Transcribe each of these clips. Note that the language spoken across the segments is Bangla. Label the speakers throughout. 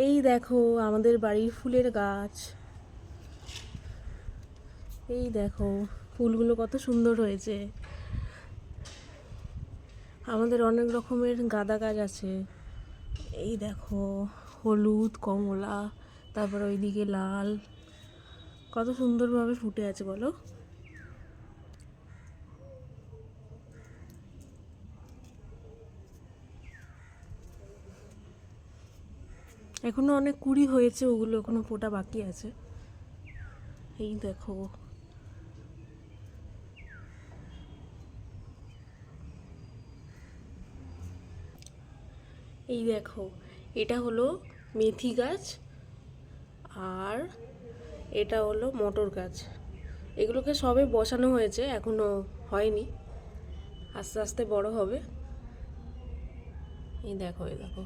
Speaker 1: এই দেখো আমাদের বাড়ির ফুলের গাছ। এই দেখো ফুলগুলো কত সুন্দর হয়েছে। আমাদের অনেক রকমের গাঁদা গাছ আছে। এই দেখো হলুদ, কমলা, তারপর ওইদিকে লাল, কত সুন্দরভাবে ফুটে আছে বলো। এখনো অনেক কুড়ি হয়েছে, ওগুলো এখনো ফোটা বাকি আছে। এই দেখো এই দেখো এটা হলো মেথি গাছ, আর এটা হলো মটর গাছ। এগুলোকে সবে বসানো হয়েছে, এখনো হয়নি, আস্তে আস্তে বড় হবে। এই দেখো এই দেখো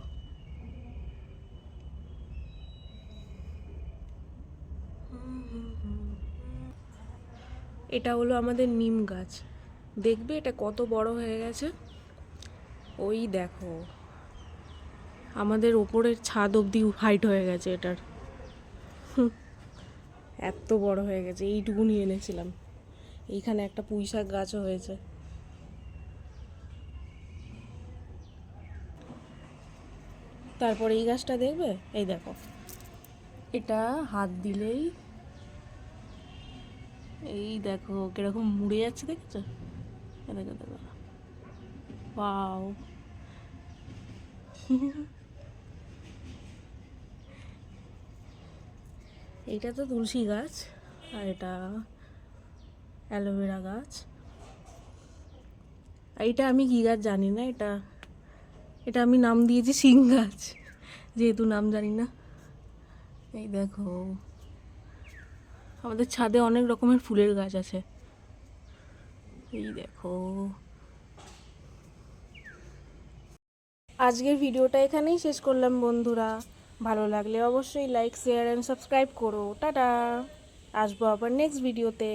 Speaker 1: এটা হলো আমাদের নিম গাছ। দেখবে এটা কত বড় হয়ে গেছে। ওই দেখো আমাদের ওপরের ছাদ অবধি হাইট হয়ে গেছে এটার। এত বড় হয়ে গেছে, এইটুকু নিয়ে এনেছিলাম। এইখানে একটা পুঁইশাক গাছও হয়েছে। তারপর এই গাছটা দেখবে, এই দেখো এটা হাত দিলেই, এই দেখো কিরকম মুড়ে যাচ্ছে, দেখেছো? দেখো দেখো, ওয়াও। এইটা তো তুলসী গাছ, আর এটা অ্যালোভেরা গাছ। আর এটা আমি কি গাছ জানি না, এটা এটা আমি নাম দিয়েছি শিং গাছ, যেহেতু নাম জানি না। এই দেখো আমাদের ছাদে অনেক রকমের ফুলের গাছ আছে। এই দেখো। আজকের ভিডিওটা এখানেই শেষ করলাম বন্ধুরা। ভালো লাগলে অবশ্যই লাইক, শেয়ার অ্যান্ড সাবস্ক্রাইব করো। টাটা, আসবো আবার নেক্সট ভিডিওতে।